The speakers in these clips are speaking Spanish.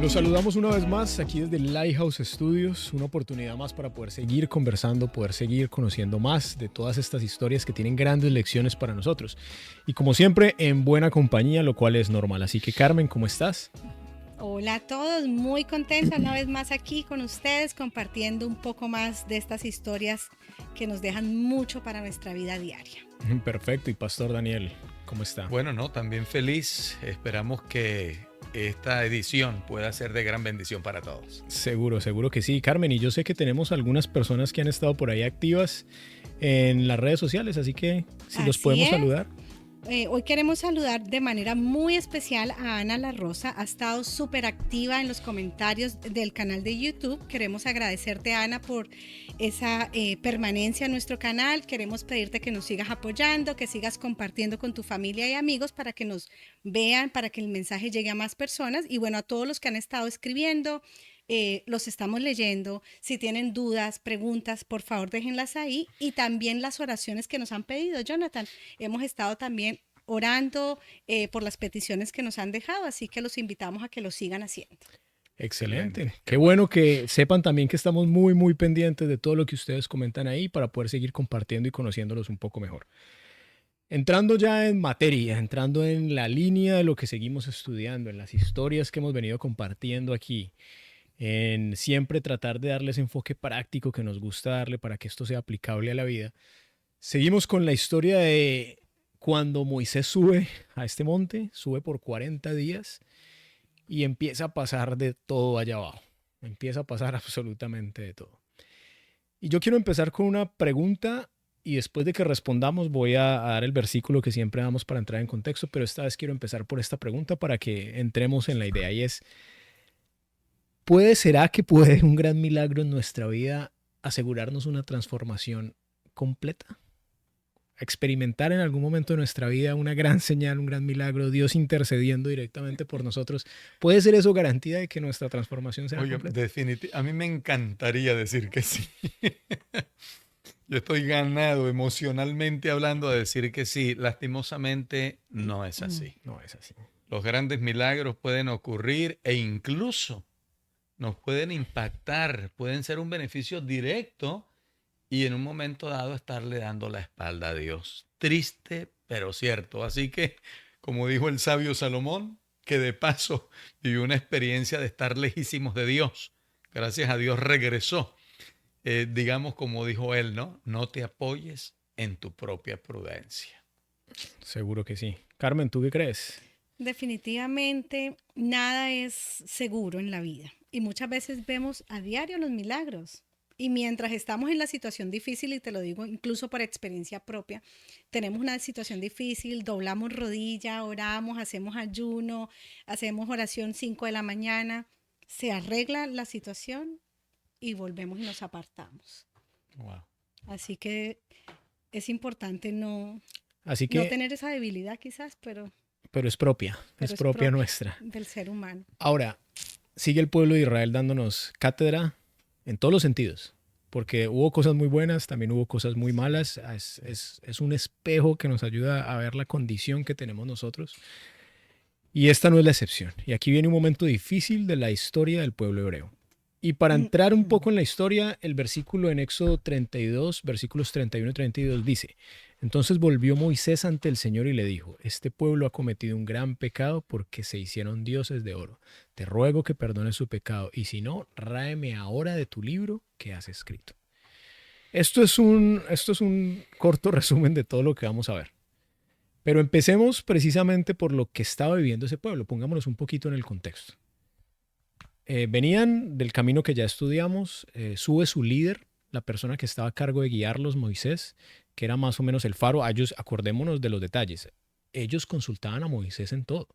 Los saludamos una vez más aquí desde Lighthouse Studios, una oportunidad más para poder seguir conversando, poder seguir conociendo más de todas estas historias que tienen grandes lecciones para nosotros. Y como siempre, en buena compañía, lo cual es normal. Así que Carmen, ¿cómo estás? Hola a todos, muy contenta una vez más aquí con ustedes compartiendo un poco más de estas historias que nos dejan mucho para nuestra vida diaria. Perfecto, y Pastor Daniel, ¿cómo está? Bueno, no, también feliz. Esperamos que esta edición pueda ser de gran bendición para todos. Seguro, seguro que sí, Carmen. Y yo sé que tenemos algunas personas que han estado por ahí activas en las redes sociales, así que si los podemos saludar. Hoy queremos saludar de manera muy especial a Ana La Rosa. Ha estado súper activa en los comentarios del canal de YouTube. Queremos agradecerte, Ana, por esa permanencia en nuestro canal. Queremos pedirte que nos sigas apoyando, que sigas compartiendo con tu familia y amigos para que nos vean, para que el mensaje llegue a más personas. Y bueno, a todos los que han estado escribiendo, los estamos leyendo. Si tienen dudas, preguntas, por favor déjenlas ahí. Y también las oraciones que nos han pedido, Jonathan. Hemos estado también orando por las peticiones que nos han dejado, así que los invitamos a que lo sigan haciendo. Excelente. Qué bueno que sepan también que estamos muy, muy pendientes de todo lo que ustedes comentan ahí para poder seguir compartiendo y conociéndolos un poco mejor. Entrando ya en materia, entrando en la línea de lo que seguimos estudiando, en las historias que hemos venido compartiendo aquí, en siempre tratar de darles enfoque práctico que nos gusta darle para que esto sea aplicable a la vida. Seguimos con la historia de cuando Moisés sube a este monte, sube por 40 días y empieza a pasar de todo allá abajo. Empieza a pasar absolutamente de todo. Y yo quiero empezar con una pregunta y después de que respondamos voy a dar el versículo que siempre damos para entrar en contexto, pero esta vez quiero empezar por esta pregunta para que entremos en la idea y es: ¿será que puede un gran milagro en nuestra vida asegurarnos una transformación completa? Experimentar en algún momento de nuestra vida una gran señal, un gran milagro, Dios intercediendo directamente por nosotros. ¿Puede ser eso garantía de que nuestra transformación sea completa? A mí me encantaría decir que sí. Yo estoy ganado emocionalmente hablando de decir que sí. Lastimosamente no es así. No es así. Los grandes milagros pueden ocurrir e incluso nos pueden impactar, pueden ser un beneficio directo y en un momento dado estarle dando la espalda a Dios. Triste, pero cierto. Así que, como dijo el sabio Salomón, que de paso vivió una experiencia de estar lejísimos de Dios. Gracias a Dios regresó. Digamos como dijo él, ¿no? No te apoyes en tu propia prudencia. Seguro que sí. Carmen, ¿tú qué crees? Definitivamente nada es seguro en la vida y muchas veces vemos a diario los milagros. Y mientras estamos en la situación difícil, y te lo digo incluso por experiencia propia, tenemos una situación difícil, doblamos rodilla, oramos, hacemos ayuno, hacemos oración 5 de la mañana, se arregla la situación y volvemos y nos apartamos. Wow. Así que es importante no tener esa debilidad quizás, pero es propia nuestra. Del ser humano. Ahora, sigue el pueblo de Israel dándonos cátedra en todos los sentidos, porque hubo cosas muy buenas, también hubo cosas muy malas. Es un espejo que nos ayuda a ver la condición que tenemos nosotros. Y esta no es la excepción. Y aquí viene un momento difícil de la historia del pueblo hebreo. Y para entrar un poco en la historia, el versículo en Éxodo 32, versículos 31 y 32 dice: entonces volvió Moisés ante el Señor y le dijo: este pueblo ha cometido un gran pecado porque se hicieron dioses de oro. Te ruego que perdones su pecado, y si no, ráeme ahora de tu libro que has escrito. Esto es un corto resumen de todo lo que vamos a ver. Pero empecemos precisamente por lo que estaba viviendo ese pueblo. Pongámonos un poquito en el contexto. Venían del camino que ya estudiamos, sube su líder, la persona que estaba a cargo de guiarlos, Moisés, que era más o menos el faro. Ellos, acordémonos de los detalles, ellos consultaban a Moisés en todo.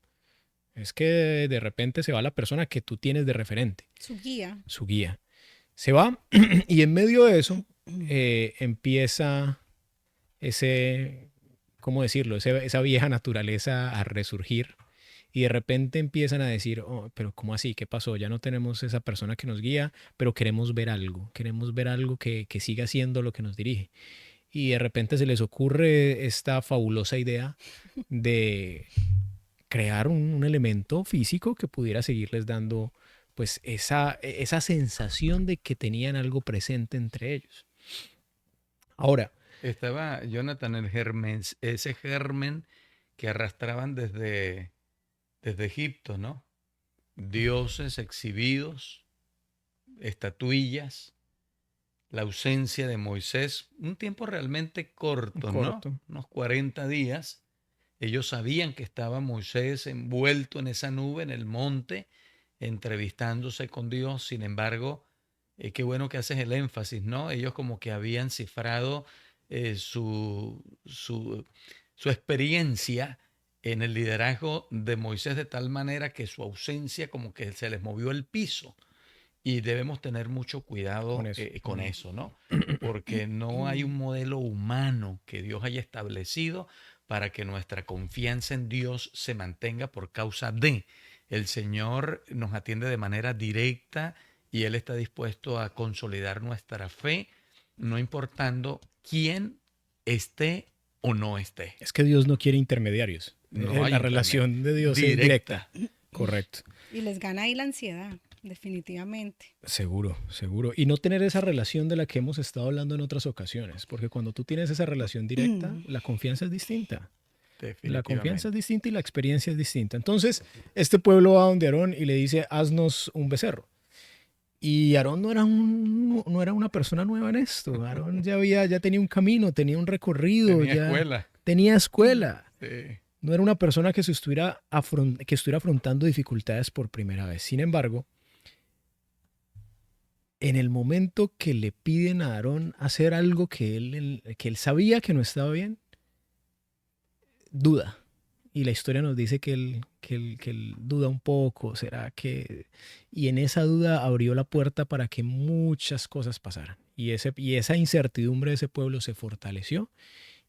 Es que de repente se va la persona que tú tienes de referente. Su guía. Su guía. Se va y en medio de eso empieza ¿cómo decirlo? Esa vieja naturaleza a resurgir. Y de repente empiezan a decir: oh, pero ¿cómo así? ¿Qué pasó? Ya no tenemos esa persona que nos guía, pero queremos ver algo que siga siendo lo que nos dirige. Y de repente se les ocurre esta fabulosa idea de crear un elemento físico que pudiera seguirles dando pues esa sensación de que tenían algo presente entre ellos. Ahora, Estaba Jonathan, ese germen que arrastraban desde Egipto, ¿no? Dioses exhibidos, estatuillas, la ausencia de Moisés, un tiempo realmente corto, ¿no? corto. Unos 40 días. Ellos sabían que estaba Moisés envuelto en esa nube, en el monte, entrevistándose con Dios. Sin embargo, qué bueno que haces el énfasis, ¿no? Ellos como que habían cifrado su experiencia en el liderazgo de Moisés de tal manera que su ausencia como que se les movió el piso. Y debemos tener mucho Con cuidado eso. con eso, ¿no? Porque no hay un modelo humano que Dios haya establecido para que nuestra confianza en Dios se mantenga por causa de. El Señor nos atiende de manera directa y Él está dispuesto a consolidar nuestra fe, no importando quién esté o no esté. Es que Dios no quiere intermediarios. No hay La intermedio. relación de Dios es Directa. directa. Correcto. Y les gana ahí la ansiedad, definitivamente. Seguro, seguro. Y no tener esa relación de la que hemos estado hablando en otras ocasiones, porque cuando tú tienes esa relación directa, la confianza es distinta. La confianza es Definitivamente. distinta y la experiencia es distinta. Entonces, este pueblo va donde Aarón y le dice, haznos un becerro. Y Aarón no era una persona nueva en esto. Aarón ya tenía un camino, tenía un recorrido, Tenía ya escuela. tenía escuela. Sí. No era una persona que que estuviera afrontando dificultades por primera vez. Sin embargo, en el momento que le piden a Aarón hacer algo que él sabía que no estaba bien, duda. Y la historia nos dice que él duda un poco, será que... Y en esa duda abrió la puerta para que muchas cosas pasaran. Y esa incertidumbre de ese pueblo se fortaleció.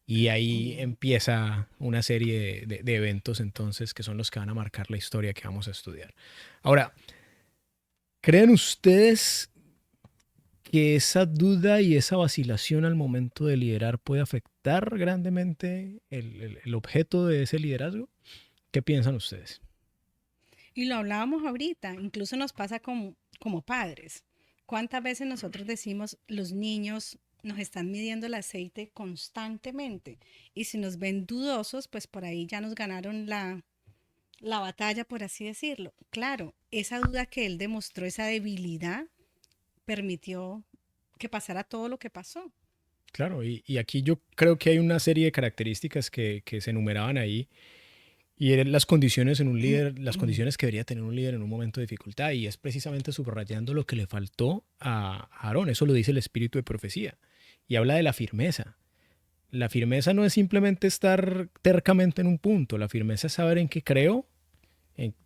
Y ahí empieza una serie de eventos entonces que son los que van a marcar la historia que vamos a estudiar. Ahora, ¿creen ustedes que esa duda y esa vacilación al momento de liderar puede afectar grandemente el objeto de ese liderazgo? ¿Qué piensan ustedes? Y lo hablábamos ahorita, incluso nos pasa como padres. ¿Cuántas veces nosotros decimos, los niños nos están midiendo el aceite constantemente? Y si nos ven dudosos, pues por ahí ya nos ganaron la batalla, por así decirlo. Claro, esa duda que él demostró, esa debilidad, permitió que pasara todo lo que pasó. Claro, y aquí yo creo que hay una serie de características que se enumeraban ahí y eran las condiciones en un líder, las condiciones que debería tener un líder en un momento de dificultad y es precisamente subrayando lo que le faltó a Aarón. Eso lo dice el espíritu de profecía y habla de la firmeza. La firmeza no es simplemente estar tercamente en un punto, la firmeza es saber en qué creo,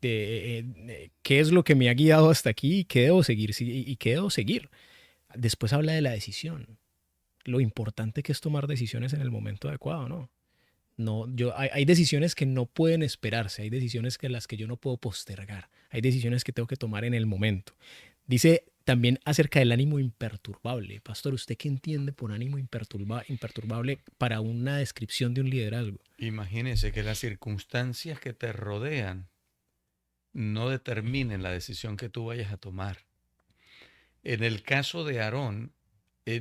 qué es lo que me ha guiado hasta aquí y qué debo seguir. Y qué debo seguir. Después habla de la decisión, lo importante que es tomar decisiones en el momento adecuado, ¿no? No, hay decisiones que no pueden esperarse, hay decisiones que las que yo no puedo postergar, hay decisiones que tengo que tomar en el momento. Dice también acerca del ánimo imperturbable. Pastor, ¿usted qué entiende por ánimo imperturbable para una descripción de un liderazgo? Imagínese que las circunstancias que te rodean no determinen la decisión que tú vayas a tomar. En el caso de Aarón,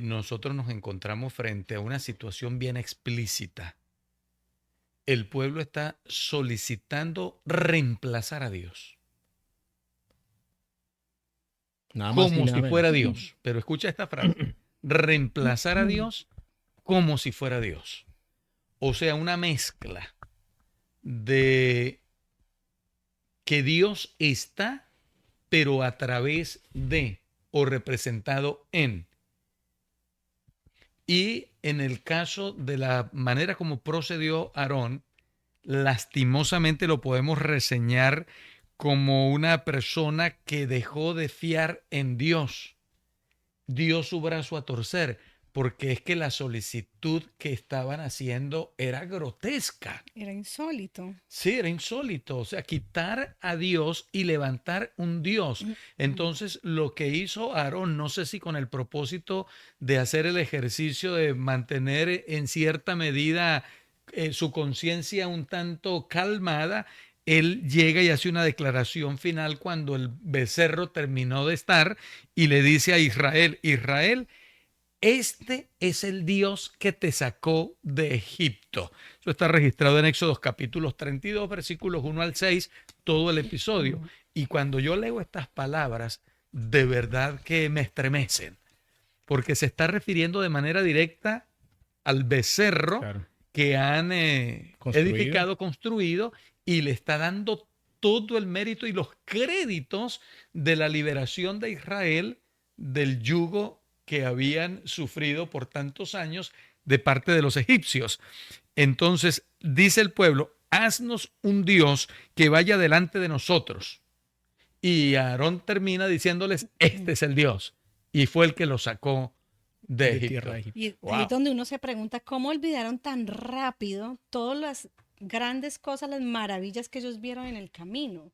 nosotros nos encontramos frente a una situación bien explícita. El pueblo está solicitando reemplazar a Dios, Nada más ni como nada si menos. fuera Dios. Pero escucha esta frase, reemplazar a Dios como si fuera Dios. O sea, una mezcla de que Dios está, pero a través de o representado en. Y en el caso de la manera como procedió Aarón, lastimosamente lo podemos reseñar como una persona que dejó de fiar en Dios, dio su brazo a torcer, porque es que la solicitud que estaban haciendo era grotesca. Era insólito. Sí, era insólito, o sea, quitar a Dios y levantar un Dios. Entonces, lo que hizo Aarón, no sé si con el propósito de hacer el ejercicio de mantener en cierta medida su conciencia un tanto calmada, él llega y hace una declaración final cuando el becerro terminó de estar y le dice a Israel, Israel, este es el Dios que te sacó de Egipto. Eso está registrado en Éxodo capítulos 32, versículos 1 al 6, todo el episodio. Y cuando yo leo estas palabras, de verdad que me estremecen, porque se está refiriendo de manera directa al becerro Claro. que han Construido. edificado, construido, y le está dando todo el mérito y los créditos de la liberación de Israel del yugo que habían sufrido por tantos años de parte de los egipcios. Entonces dice el pueblo, haznos un Dios que vaya delante de nosotros. Y Aarón termina diciéndoles, este es el Dios. Y fue el que lo sacó de Egipto. tierra de Egipto. Y ahí Wow. es donde uno se pregunta cómo olvidaron tan rápido todas las grandes cosas, las maravillas que ellos vieron en el camino.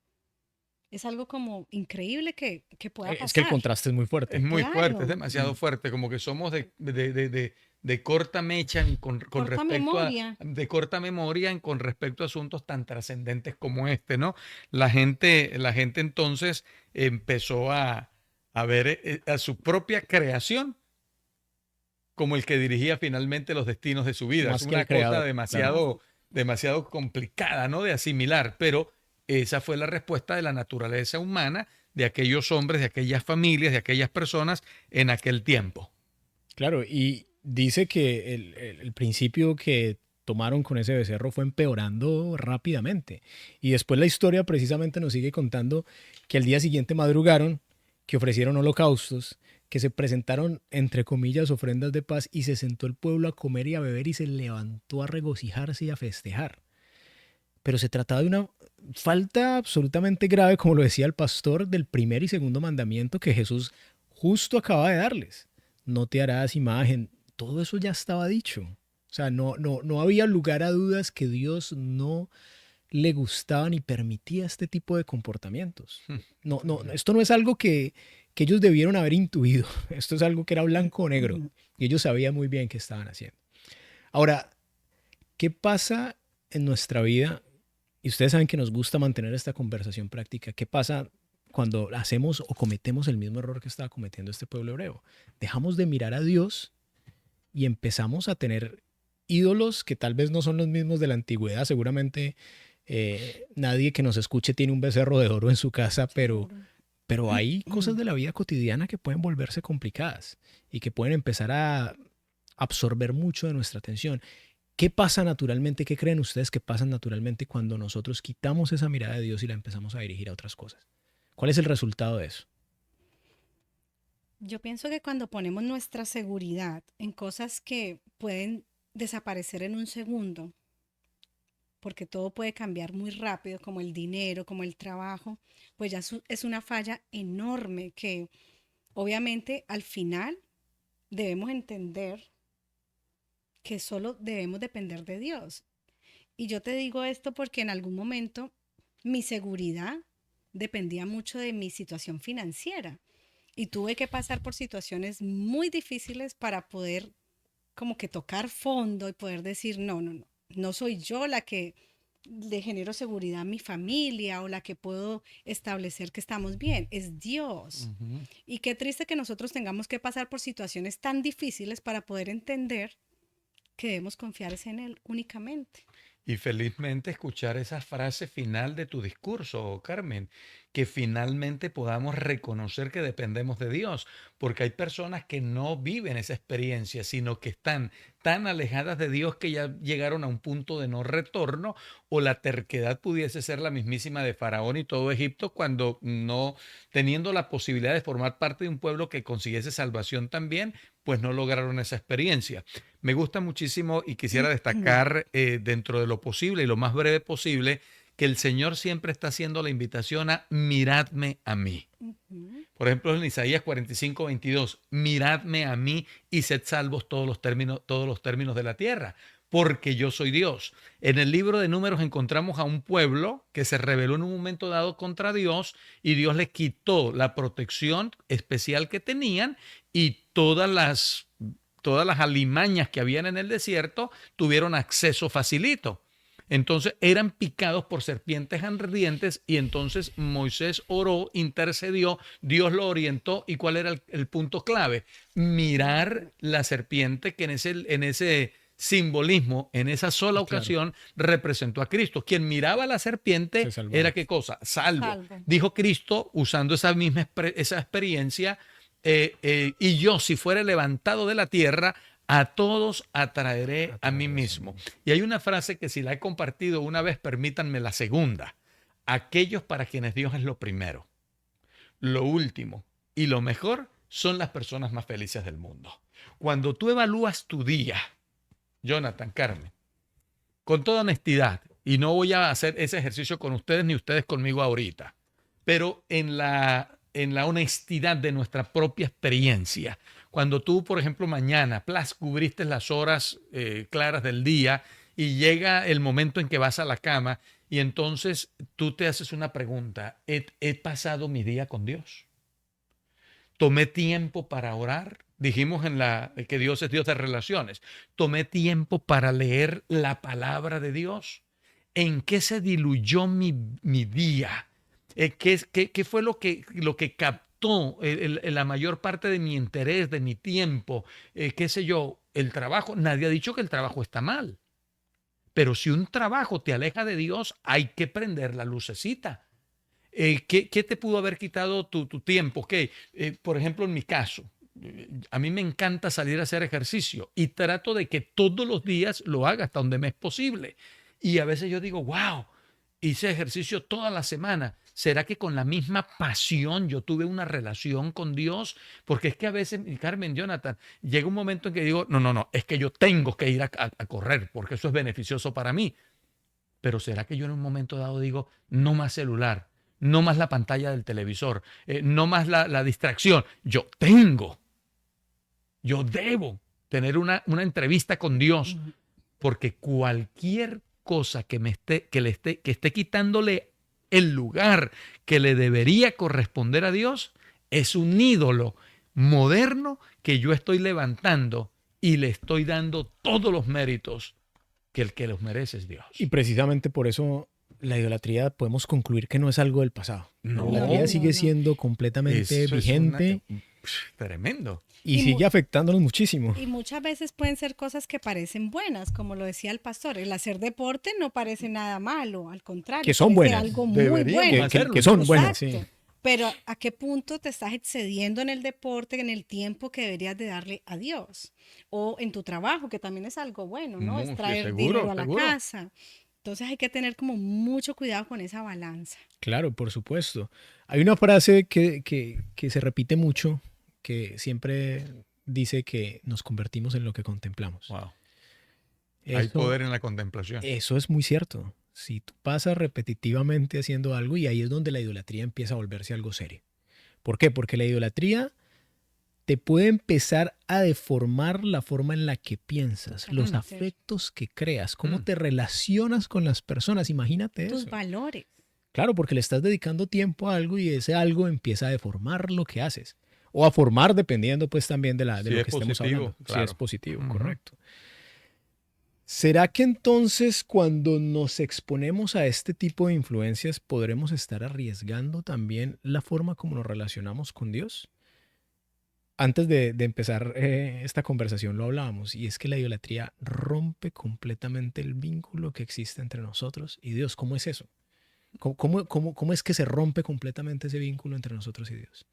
Es algo como increíble que pueda pasar. Es que el contraste es muy fuerte. Es muy Claro. fuerte, es demasiado fuerte, como que somos de corta mecha y con Corta respecto memoria. de corta memoria con respecto a asuntos tan trascendentes como este, ¿no? La gente entonces empezó a ver a su propia creación como el que dirigía finalmente los destinos de su vida. Más Es que una el creador, cosa demasiado complicada, ¿no? De asimilar, pero esa fue la respuesta de la naturaleza humana, de aquellos hombres, de aquellas familias, de aquellas personas en aquel tiempo. Claro, y dice que el principio que tomaron con ese becerro fue empeorando rápidamente. Y después la historia precisamente nos sigue contando que al día siguiente madrugaron, que ofrecieron holocaustos, que se presentaron, entre comillas, ofrendas de paz, y se sentó el pueblo a comer y a beber y se levantó a regocijarse y a festejar. Pero se trataba de una falta absolutamente grave, como lo decía el pastor, del primer y segundo mandamiento que Jesús justo acaba de darles. No te harás imagen. Todo eso ya estaba dicho. O sea, no había lugar a dudas que Dios no le gustaba ni permitía este tipo de comportamientos. Esto no es algo que ellos debieron haber intuido. Esto es algo que era blanco o negro. Y ellos sabían muy bien qué estaban haciendo. Ahora, ¿qué pasa en nuestra vida? Y ustedes saben que nos gusta mantener esta conversación práctica. ¿Qué pasa cuando hacemos o cometemos el mismo error que estaba cometiendo este pueblo hebreo? Dejamos de mirar a Dios y empezamos a tener ídolos que tal vez no son los mismos de la antigüedad. Seguramente nadie que nos escuche tiene un becerro de oro en su casa, pero hay cosas de la vida cotidiana que pueden volverse complicadas y que pueden empezar a absorber mucho de nuestra atención. ¿Qué pasa naturalmente? ¿Qué creen ustedes que pasa naturalmente cuando nosotros quitamos esa mirada de Dios y la empezamos a dirigir a otras cosas? ¿Cuál es el resultado de eso? Yo pienso que cuando ponemos nuestra seguridad en cosas que pueden desaparecer en un segundo, porque todo puede cambiar muy rápido, como el dinero, como el trabajo, pues ya es una falla enorme que obviamente al final debemos entender que solo debemos depender de Dios. Y yo te digo esto porque en algún momento mi seguridad dependía mucho de mi situación financiera y tuve que pasar por situaciones muy difíciles para poder como que tocar fondo y poder decir, no soy yo la que le genero seguridad a mi familia o la que puedo establecer que estamos bien, es Dios. Y qué triste que nosotros tengamos que pasar por situaciones tan difíciles para poder entender que debemos confiar en Él únicamente. Y felizmente escuchar esa frase final de tu discurso, Carmen, que finalmente podamos reconocer que dependemos de Dios, porque hay personas que no viven esa experiencia, sino que están tan alejadas de Dios que ya llegaron a un punto de no retorno, o la terquedad pudiese ser la mismísima de Faraón y todo Egipto, cuando no teniendo la posibilidad de formar parte de un pueblo que consiguiese salvación también, pues no lograron esa experiencia. Me gusta muchísimo y quisiera destacar dentro de lo posible y lo más breve posible que el Señor siempre está haciendo la invitación a miradme a mí. Por ejemplo, en Isaías 45, 22, miradme a mí y sed salvos todos los términos de la tierra, porque yo soy Dios. En el libro de Números encontramos a un pueblo que se rebeló en un momento dado contra Dios y Dios les quitó la protección especial que tenían y todas las alimañas que habían en el desierto tuvieron acceso facilito. Entonces eran picados por serpientes ardientes y entonces Moisés oró, intercedió, Dios lo orientó. ¿Y cuál era el punto clave? Mirar la serpiente que en ese simbolismo, en esa sola Claro. ocasión, representó a Cristo. Quien miraba a la serpiente Se salvó. era ¿qué cosa? Salvo. Salvo. Dijo Cristo usando esa misma esa experiencia, y yo si fuere levantado de la tierra, a todos atraeré a mí mismo. Y hay una frase que si la he compartido una vez, permítanme la segunda. Aquellos para quienes Dios es lo primero, lo último y lo mejor son las personas más felices del mundo. Cuando tú evalúas tu día, Jonathan, Carmen, con toda honestidad, y no voy a hacer ese ejercicio con ustedes ni ustedes conmigo ahorita, pero en la honestidad de nuestra propia experiencia, cuando tú, por ejemplo, mañana, cubriste las horas claras del día y llega el momento en que vas a la cama y entonces tú te haces una pregunta, ¿he pasado mi día con Dios? ¿Tomé tiempo para orar? Dijimos que Dios es Dios de relaciones. ¿Tomé tiempo para leer la palabra de Dios? ¿En qué se diluyó mi día? ¿Qué fue lo que captó la mayor parte de mi interés, de mi tiempo? ¿Qué sé yo? El trabajo. Nadie ha dicho que el trabajo está mal. Pero si un trabajo te aleja de Dios, hay que prender la lucecita. ¿Qué te pudo haber quitado tu tiempo? Por ejemplo, en mi caso, a mí me encanta salir a hacer ejercicio y trato de que todos los días lo haga hasta donde me es posible. Y a veces yo digo, wow, hice ejercicio toda la semana. ¿Será que con la misma pasión yo tuve una relación con Dios? Porque es que a veces, Carmen, Jonathan, llega un momento en que digo, no, es que yo tengo que ir a correr porque eso es beneficioso para mí. Pero ¿será que yo en un momento dado digo, no más celular, no más la pantalla del televisor, no más la distracción? Yo debo tener una entrevista con Dios, porque cualquier cosa que esté quitándole el lugar que le debería corresponder a Dios es un ídolo moderno que yo estoy levantando y le estoy dando todos los méritos que el que los merece es Dios. Y precisamente por eso la idolatría podemos concluir que no es algo del pasado. No. La idolatría sigue siendo completamente Eso vigente tremendo. y Y sigue afectándonos muchísimo. Y muchas veces pueden ser cosas que parecen buenas, como lo decía el pastor. El hacer deporte no parece nada malo, al contrario. Que son puede ser buenas. algo muy Deberíamos bueno. hacerlo. Que son buenas, Exacto. sí. Pero ¿a qué punto te estás excediendo en el deporte, en el tiempo que deberías de darle a Dios? O en tu trabajo, que también es algo bueno, ¿no? Es Sí, traer seguro, dinero a la seguro. casa. Entonces hay que tener como mucho cuidado con esa balanza. Claro, por supuesto. Hay una frase que se repite mucho, que siempre dice que nos convertimos en lo que contemplamos. Wow. Hay Eso, poder en la contemplación. eso es muy cierto. Si tú pasas repetitivamente haciendo algo, y ahí es donde la idolatría empieza a volverse algo serio. ¿Por qué? Porque la idolatría te puede empezar a deformar la forma en la que piensas, los Totalmente. afectos que creas, cómo Mm. te relacionas con las personas. Imagínate Tus eso. valores. Claro, porque le estás dedicando tiempo a algo y ese algo empieza a deformar lo que haces. O a formar dependiendo pues también de Si lo es que estemos positivo, hablando. Si claro. es positivo, Ujú. correcto. ¿Será que entonces cuando nos exponemos a este tipo de influencias podremos estar arriesgando también la forma como nos relacionamos con Dios? Antes de empezar esta conversación lo hablábamos, y es que la idolatría rompe completamente el vínculo que existe entre nosotros y Dios. ¿Cómo es eso? ¿Cómo es que se rompe completamente ese vínculo entre nosotros y Dios?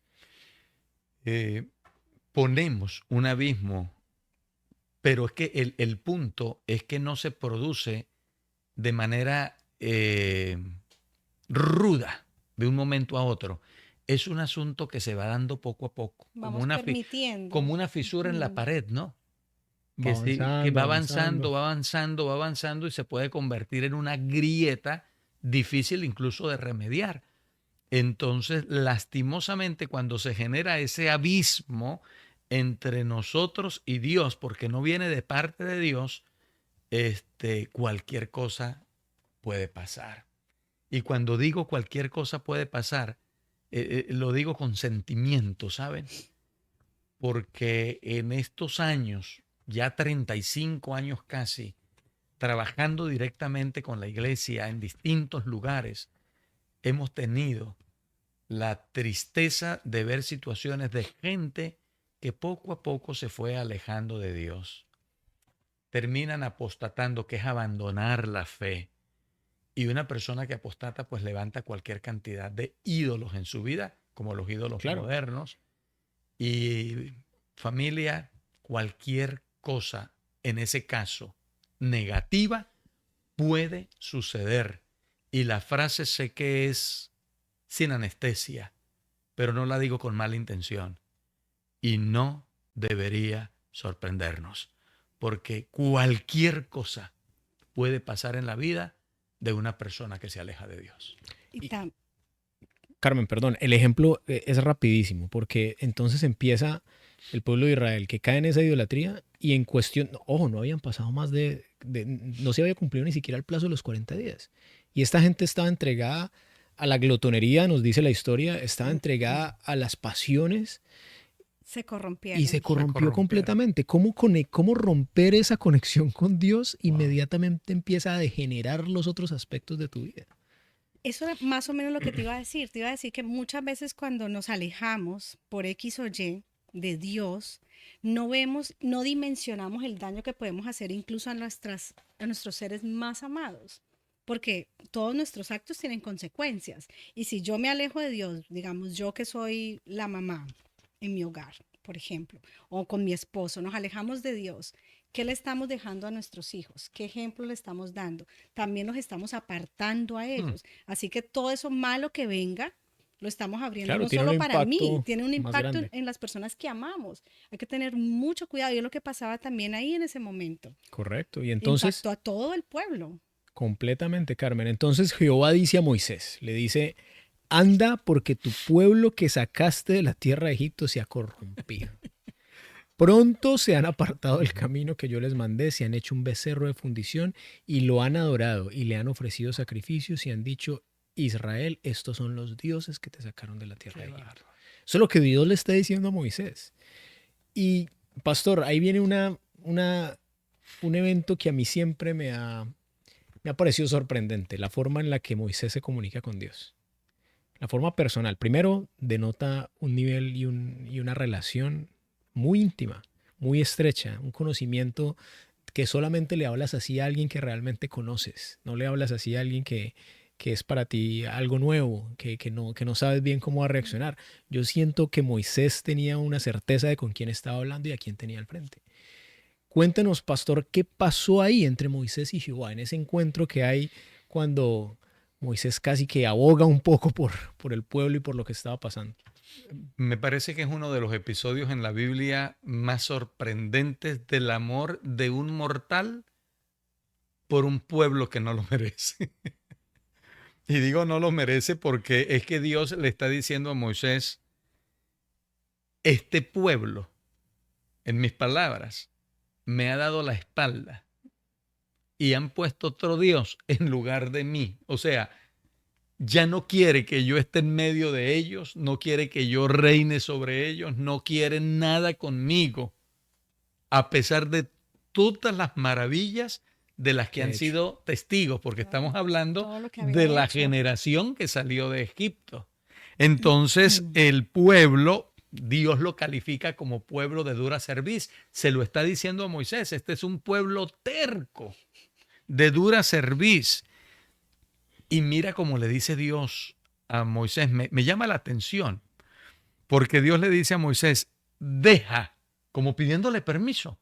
Ponemos un abismo, pero es que el punto es que no se produce de manera ruda de un momento a otro. Es un asunto que se va dando poco a poco, Vamos permitiendo. como una fisura en la Ujú. pared, ¿no? Va Que va avanzando. avanzando y se puede convertir en una grieta difícil incluso de remediar. Entonces, lastimosamente, cuando se genera ese abismo entre nosotros y Dios, porque no viene de parte de Dios, cualquier cosa puede pasar. Y cuando digo cualquier cosa puede pasar, lo digo con sentimiento, ¿saben? Porque en estos años, ya 35 años casi, trabajando directamente con la iglesia en distintos lugares, hemos tenido la tristeza de ver situaciones de gente que poco a poco se fue alejando de Dios. Terminan apostatando, que es abandonar la fe. Y una persona que apostata pues levanta cualquier cantidad de ídolos en su vida, como los ídolos Claro. modernos. Y familia, cualquier cosa en ese caso negativa puede suceder. Y la frase sé que es sin anestesia, pero no la digo con mala intención. Y no debería sorprendernos, porque cualquier cosa puede pasar en la vida de una persona que se aleja de Dios. Carmen, perdón, el ejemplo es rapidísimo, porque entonces empieza el pueblo de Israel que cae en esa idolatría y en cuestión, ojo, no habían pasado más no se había cumplido ni siquiera el plazo de los 40 días. Y esta gente estaba entregada a la glotonería, nos dice la historia, estaba entregada a las pasiones. Se corrompieron. Y se corrompió completamente. ¿Cómo romper esa conexión con Dios? Inmediatamente empieza a degenerar los otros aspectos de tu vida. Eso era más o menos lo que te iba a decir. Te iba a decir que muchas veces cuando nos alejamos por X o Y de Dios, no vemos, no dimensionamos el daño que podemos hacer incluso a nuestros seres más amados. Porque todos nuestros actos tienen consecuencias. Y si yo me alejo de Dios, digamos yo que soy la mamá en mi hogar, por ejemplo, o con mi esposo, nos alejamos de Dios, ¿qué le estamos dejando a nuestros hijos? ¿Qué ejemplo le estamos dando? También los estamos apartando a ellos. Así que todo eso malo que venga, lo estamos abriendo, claro, no solo para mí, tiene un más impacto grande. en las personas que amamos. Hay que tener mucho cuidado. Y es lo que pasaba también ahí en ese momento. Correcto. Y entonces, impactó a todo el pueblo. completamente, Carmen. Entonces Jehová dice a Moisés, le dice, anda porque tu pueblo que sacaste de la tierra de Egipto se ha corrompido. Pronto se han apartado del camino que yo les mandé, se han hecho un becerro de fundición y lo han adorado y le han ofrecido sacrificios y han dicho, Israel, estos son los dioses que te sacaron de la tierra de Egipto. Eso es lo que Dios le está diciendo a Moisés. Y, pastor, ahí viene un evento que a mí siempre me ha parecido sorprendente, la forma en la que Moisés se comunica con Dios. La forma personal. Primero, denota un nivel y una relación muy íntima, muy estrecha, un conocimiento que solamente le hablas así a alguien que realmente conoces, no le hablas así a alguien que es para ti algo nuevo, que no sabes bien cómo va a reaccionar. Yo siento que Moisés tenía una certeza de con quién estaba hablando y a quién tenía al frente. Cuéntenos, pastor, ¿qué pasó ahí entre Moisés y Jehová en ese encuentro que hay cuando Moisés casi que aboga un poco por el pueblo y por lo que estaba pasando? Me parece que es uno de los episodios en la Biblia más sorprendentes del amor de un mortal por un pueblo que no lo merece. Y digo no lo merece porque es que Dios le está diciendo a Moisés, este pueblo, en mis palabras, me ha dado la espalda y han puesto otro Dios en lugar de mí. O sea, ya no quiere que yo esté en medio de ellos, no quiere que yo reine sobre ellos, no quiere nada conmigo, a pesar de todas las maravillas de las que han sido testigos, porque estamos hablando de la generación que salió de Egipto. Entonces, el pueblo, Dios lo califica como pueblo de dura cerviz. Se lo está diciendo a Moisés, este es un pueblo terco, de dura cerviz. Y mira cómo le dice Dios a Moisés, me llama la atención, porque Dios le dice a Moisés, deja, como pidiéndole permiso,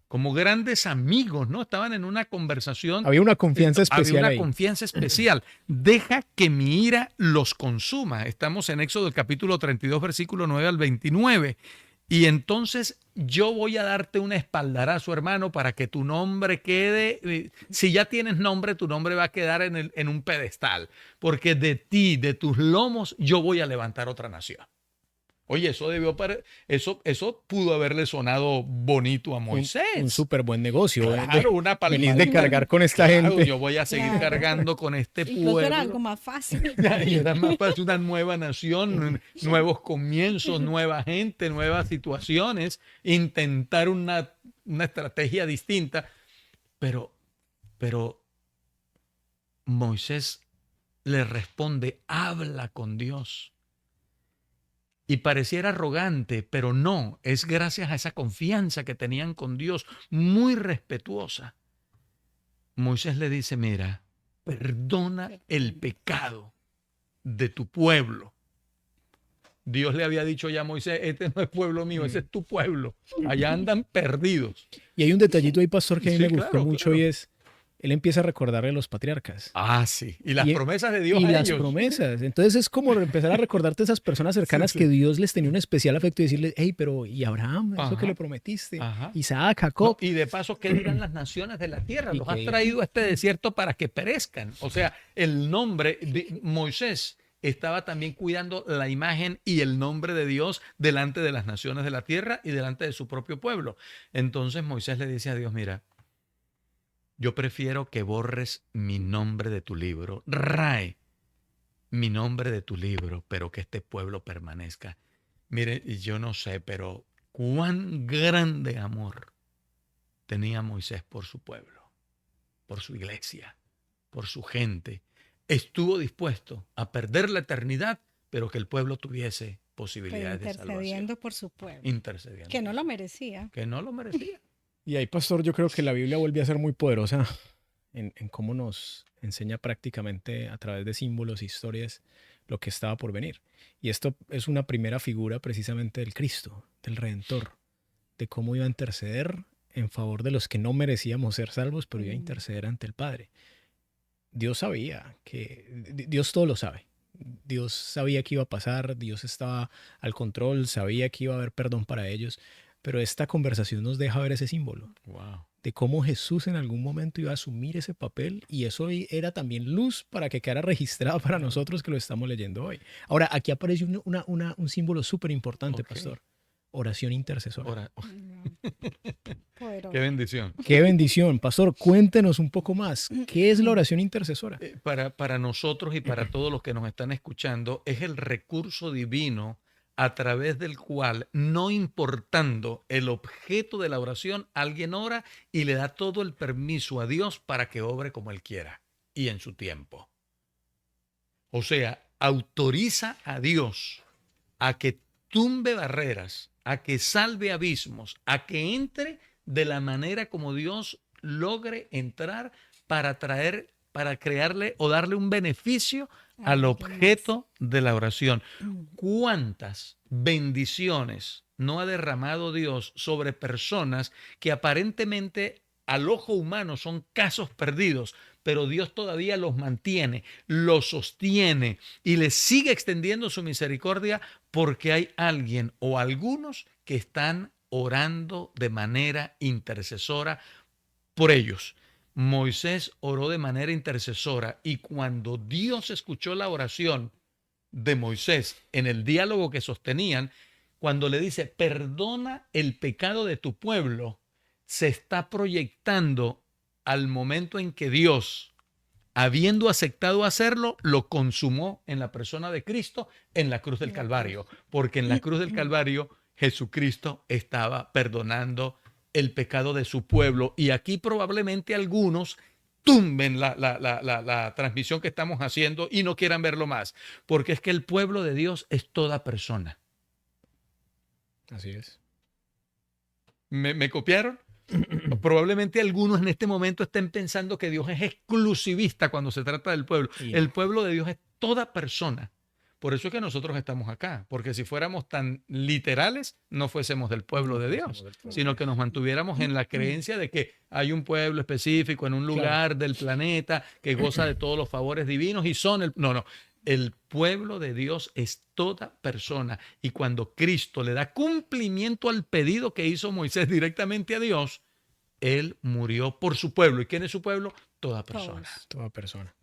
como grandes amigos, ¿no? Estaban en una conversación. Había una confianza especial. Había una confianza especial. Deja que mi ira los consuma. Estamos en Éxodo capítulo 32, versículo 9 al 29. Y entonces yo voy a darte un espaldarazo, hermano, para que tu nombre quede, si ya tienes nombre, tu nombre va a quedar en un pedestal, porque de ti, de tus lomos, yo voy a levantar otra nación. Oye, eso pudo haberle sonado bonito a Moisés. Un súper buen negocio. Claro, una palmadita. Venir de cargar con esta gente. Yo voy a seguir cargando con este pueblo. Era algo más fácil. Era más fácil, una nueva nación, nuevos comienzos, nueva gente, nuevas situaciones, intentar una estrategia distinta. Pero Pero Moisés le responde, habla con Dios. Y pareciera arrogante, pero no, es gracias a esa confianza que tenían con Dios, muy respetuosa. Moisés le dice, mira, perdona el pecado de tu pueblo. Dios le había dicho ya a Moisés, este no es pueblo mío, ese es tu pueblo. Allá andan perdidos. Y hay un detallito ahí, pastor, que a mí Sí, me gustó claro, mucho claro. y es, él empieza a recordarle a los patriarcas. Ah, sí. Y las Y- promesas de Dios Y a las ellos. promesas. Entonces es como empezar a recordarte a esas personas cercanas Sí, que sí. Dios les tenía un especial afecto y decirles, hey, pero ¿y Abraham? Eso que Ajá. le prometiste. Ajá. Isaac, No, Jacob. y de paso, ¿qué dirán las naciones de la tierra? Y Los has que traído a este desierto para que perezcan. O sea, el nombre de Moisés estaba también cuidando la imagen y el nombre de Dios delante de las naciones de la tierra y delante de su propio pueblo. Entonces Moisés le dice a Dios, mira, yo prefiero que borres mi nombre de tu libro, rae mi nombre de tu libro, pero que este pueblo permanezca. Mire, yo no sé, pero cuán grande amor tenía Moisés por su pueblo, por su iglesia, por su gente. Estuvo dispuesto a perder la eternidad, pero que el pueblo tuviese Pero posibilidades de salvación. intercediendo por su pueblo, Intercediendo. que no lo merecía. Que no lo merecía. Y ahí, pastor, yo creo que la Biblia vuelve a ser muy poderosa en cómo nos enseña prácticamente a través de símbolos, historias, lo que estaba por venir. Y esto es una primera figura precisamente del Cristo, del Redentor, de cómo iba a interceder en favor de los que no merecíamos ser salvos, pero iba a interceder ante el Padre. Dios sabía Dios todo lo sabe. Dios sabía que iba a pasar, Dios estaba al control, sabía que iba a haber perdón para ellos, pero esta conversación nos deja ver ese símbolo Wow. de cómo Jesús en algún momento iba a asumir ese papel y eso era también luz para que quedara registrado para nosotros que lo estamos leyendo hoy. Ahora, aquí aparece un símbolo súper importante, Ok. pastor. Oración intercesora. Ahora, Poderoso. qué bendición. Qué bendición. Pastor, cuéntenos un poco más. ¿Qué es la oración intercesora? Para nosotros y para todos los que nos están escuchando, es el recurso divino a través del cual, no importando el objeto de la oración, alguien ora y le da todo el permiso a Dios para que obre como Él quiera y en su tiempo. O sea, autoriza a Dios a que tumbe barreras, a que salve abismos, a que entre de la manera como Dios logre entrar para traer, para crearle o darle un beneficio al objeto de la oración. ¿Cuántas bendiciones no ha derramado Dios sobre personas que aparentemente al ojo humano son casos perdidos, pero Dios todavía los mantiene, los sostiene y les sigue extendiendo su misericordia porque hay alguien o algunos que están orando de manera intercesora por ellos? Moisés oró de manera intercesora y cuando Dios escuchó la oración de Moisés en el diálogo que sostenían, cuando le dice, perdona el pecado de tu pueblo, se está proyectando al momento en que Dios, habiendo aceptado hacerlo, lo consumó en la persona de Cristo en la cruz del Calvario, porque en la cruz del Calvario Jesucristo estaba perdonando el pecado de su pueblo. Y aquí probablemente algunos tumben la transmisión que estamos haciendo y no quieran verlo más, porque es que el pueblo de Dios es toda persona. Así es. ¿Me copiaron? Probablemente algunos en este momento estén pensando que Dios es exclusivista cuando se trata del pueblo. Y El no. pueblo de Dios es toda persona. Por eso es que nosotros estamos acá, porque si fuéramos tan literales, no fuésemos del pueblo de Dios, sino que nos mantuviéramos en la creencia de que hay un pueblo específico en un lugar del planeta que goza de todos los favores divinos y son el... No. El pueblo de Dios es toda persona. Y cuando Cristo le da cumplimiento al pedido que hizo Moisés directamente a Dios, Él murió por su pueblo. ¿Y quién es su pueblo? Toda persona. Toda persona.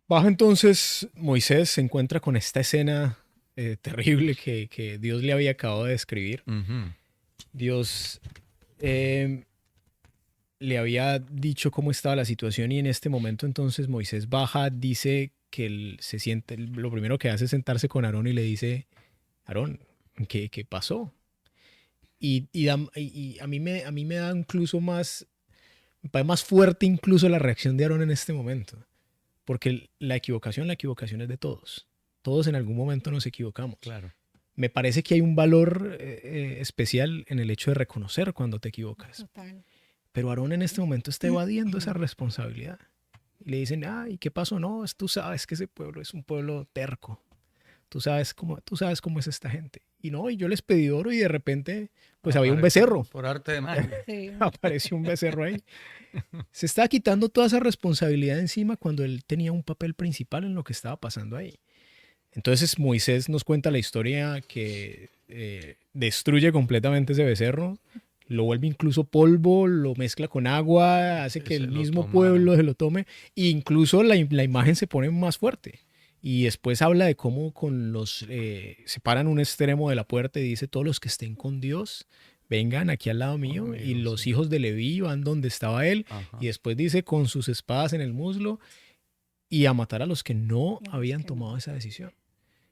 Bajo entonces, Moisés se encuentra con esta escena terrible que Dios le había acabado de describir. Uh-huh. Dios le había dicho cómo estaba la situación y en este momento entonces Moisés baja, dice que él se siente, lo primero que hace es sentarse con Aarón y le dice, Aarón, ¿qué pasó? Y a mí me da incluso más Me parece más fuerte incluso la reacción de Aarón en este momento. Porque la equivocación es de todos. Todos en algún momento nos equivocamos. Claro. Me parece que hay un valor especial en el hecho de reconocer cuando te equivocas. Total. Pero Aarón en este momento está evadiendo esa responsabilidad. Y le dicen, ¿y qué pasó? No, tú sabes que ese pueblo es un pueblo terco. Tú sabes cómo es esta gente. Y no, y yo les pedí oro y de repente, pues había un becerro. Por arte de magia. Sí. Apareció un becerro ahí. Se estaba quitando toda esa responsabilidad encima cuando él tenía un papel principal en lo que estaba pasando ahí. Entonces Moisés nos cuenta la historia que destruye completamente ese becerro, lo vuelve incluso polvo, lo mezcla con agua, hace que el mismo pueblo se lo tome e incluso la imagen se pone más fuerte. Y después habla de cómo se paran un extremo de la puerta y dice, todos los que estén con Dios, vengan aquí al lado mío. Conmigo, y los sí. hijos de Leví van donde estaba él. Ajá. Y después dice, con sus espadas en el muslo y a matar a los que no los habían que tomado no. esa decisión.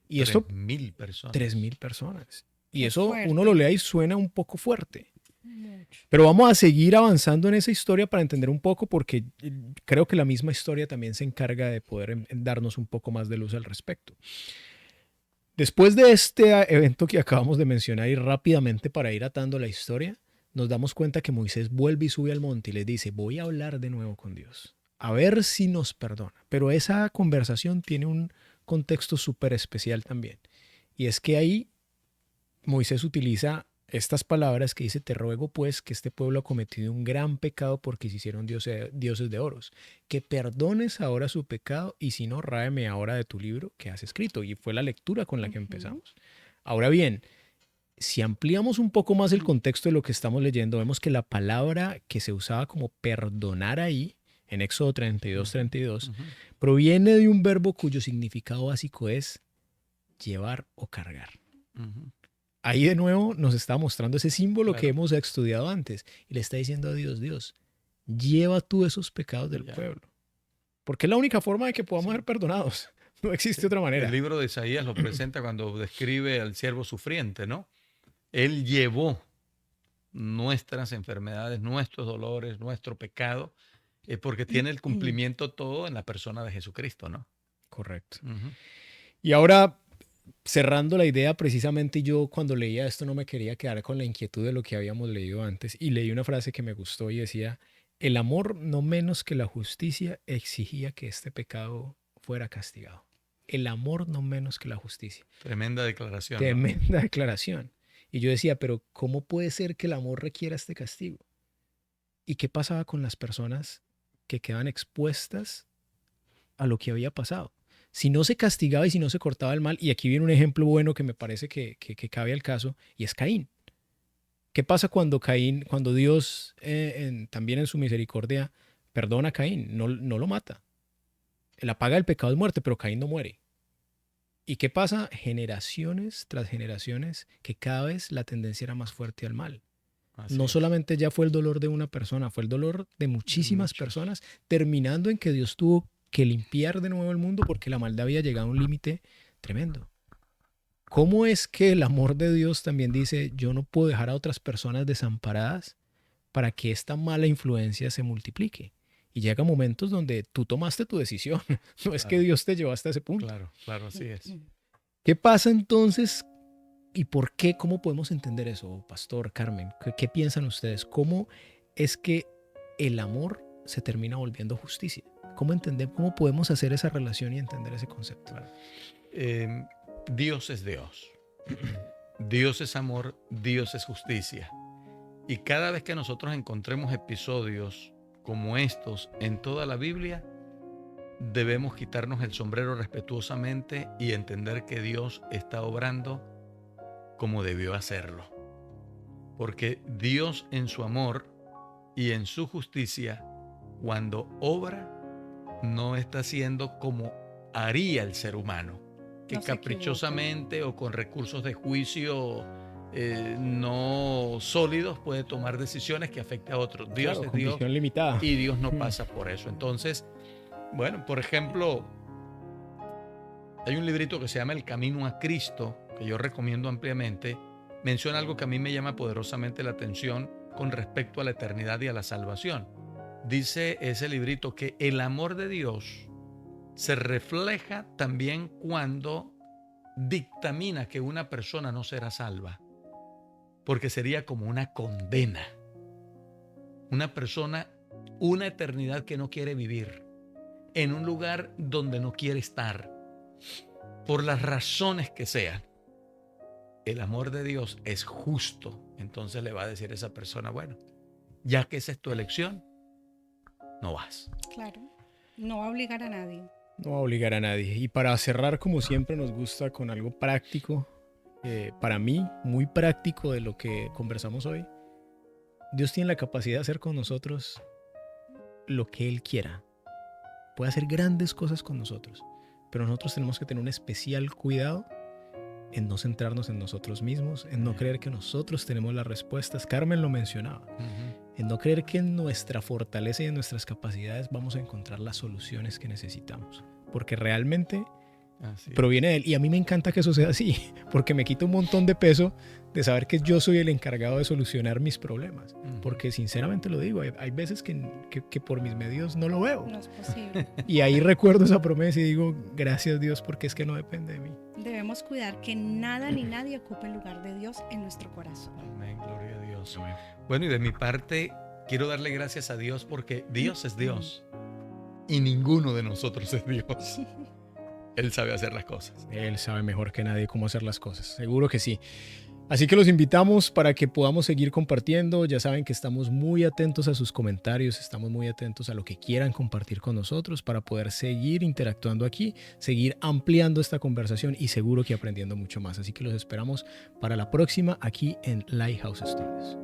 Y esto, 3.000 personas. 3.000 personas. Y Qué eso fuerte. uno lo lee y suena un poco fuerte. Mucho. Pero vamos a seguir avanzando en esa historia para entender un poco, porque creo que la misma historia también se encarga de poder darnos un poco más de luz al respecto. Después de este evento que acabamos de mencionar y rápidamente para ir atando la historia, nos damos cuenta que Moisés vuelve y sube al monte y les dice, voy a hablar de nuevo con Dios, a ver si nos perdona. Pero esa conversación tiene un contexto súper especial también. Y es que ahí Moisés utiliza estas palabras que dice, te ruego pues que este pueblo ha cometido un gran pecado porque se hicieron dioses de oros, que perdones ahora su pecado y si no, ráeme ahora de tu libro que has escrito. Y fue la lectura con la que empezamos. Ahora bien, si ampliamos un poco más el contexto de lo que estamos leyendo, vemos que la palabra que se usaba como perdonar ahí, en Éxodo 32, proviene de un verbo cuyo significado básico es llevar o cargar. Ahí de nuevo nos está mostrando ese símbolo que hemos estudiado antes. Y le está diciendo a Dios, Dios, lleva tú esos pecados del pueblo. Porque es la única forma de que podamos ser perdonados. No existe otra manera. El libro de Isaías lo presenta cuando describe al siervo sufriente, ¿no? Él llevó nuestras enfermedades, nuestros dolores, nuestro pecado, porque tiene el cumplimiento todo en la persona de Jesucristo, ¿no? Correcto. Y ahora, cerrando la idea, precisamente yo cuando leía esto no me quería quedar con la inquietud de lo que habíamos leído antes y leí una frase que me gustó y decía, el amor no menos que la justicia exigía que este pecado fuera castigado. El amor no menos que la justicia. Tremenda declaración. Tremenda declaración. Y yo decía, pero ¿cómo puede ser que el amor requiera este castigo? ¿Y qué pasaba con las personas que quedaban expuestas a lo que había pasado? Si no se castigaba y si no se cortaba el mal, y aquí viene un ejemplo bueno que me parece que cabe al caso, y es Caín. ¿Qué pasa cuando Dios también en su misericordia perdona a Caín? No lo mata. La paga del pecado es muerte, pero Caín no muere. ¿Y qué pasa? Generaciones tras generaciones que cada vez la tendencia era más fuerte al mal. No solamente ya fue el dolor de una persona, fue el dolor de muchísimas personas, terminando en que Dios tuvo que limpiar de nuevo el mundo porque la maldad había llegado a un límite tremendo. ¿Cómo es que el amor de Dios también dice, yo no puedo dejar a otras personas desamparadas para que esta mala influencia se multiplique? Y llega momentos donde tú tomaste tu decisión. No es que Dios te llevó hasta ese punto. Claro, así es. ¿Qué pasa entonces y por qué? ¿Cómo podemos entender eso, Pastor Carmen? ¿Qué piensan ustedes? ¿Cómo es que el amor se termina volviendo justicia? ¿Cómo podemos hacer esa relación y entender ese concepto? Dios es Dios. Dios es amor, Dios es justicia. Y cada vez que nosotros encontremos episodios como estos en toda la Biblia, debemos quitarnos el sombrero respetuosamente y entender que Dios está obrando como debió hacerlo. Porque Dios en su amor y en su justicia, cuando obra, no está haciendo como haría el ser humano, que caprichosamente o con recursos de juicio no sólidos puede tomar decisiones que afecten a otros. Dios es Dios limitada. Y Dios no pasa por eso. Entonces, bueno, por ejemplo, hay un librito que se llama El Camino a Cristo, que yo recomiendo ampliamente. Menciona algo que a mí me llama poderosamente la atención con respecto a la eternidad y a la salvación. dice ese librito que el amor de Dios se refleja también cuando dictamina que una persona no será salva, porque sería como una condena. Una persona, una eternidad que no quiere vivir, en un lugar donde no quiere estar, por las razones que sean. El amor de Dios es justo. Entonces le va a decir a esa persona, bueno, ya que esa es tu elección, no vas. Claro, no va a obligar a nadie. No va a obligar a nadie. Y para cerrar, como siempre, nos gusta con algo práctico. Para mí, muy práctico de lo que conversamos hoy. Dios tiene la capacidad de hacer con nosotros lo que Él quiera. Puede hacer grandes cosas con nosotros. Pero nosotros tenemos que tener un especial cuidado en no centrarnos en nosotros mismos, en no creer que nosotros tenemos las respuestas. Carmen lo mencionaba. En no creer que en nuestra fortaleza y en nuestras capacidades vamos a encontrar las soluciones que necesitamos. Porque realmente proviene de Él. Y a mí me encanta que eso sea así, porque me quita un montón de peso de saber que yo soy el encargado de solucionar mis problemas. Porque sinceramente lo digo, hay veces que por mis medios no lo veo. No es posible. Y ahí recuerdo esa promesa y digo, gracias Dios, porque es que no depende de mí. Debemos cuidar que nada ni nadie ocupe el lugar de Dios en nuestro corazón. Amén, gloria a Dios. Bueno, y de mi parte, quiero darle gracias a Dios porque Dios es Dios y ninguno de nosotros es Dios. Él sabe hacer las cosas. Él sabe mejor que nadie cómo hacer las cosas, seguro que sí. Así que los invitamos para que podamos seguir compartiendo. Ya saben que estamos muy atentos a sus comentarios, estamos muy atentos a lo que quieran compartir con nosotros para poder seguir interactuando aquí, seguir ampliando esta conversación y seguro que aprendiendo mucho más. Así que los esperamos para la próxima aquí en Lighthouse Studios.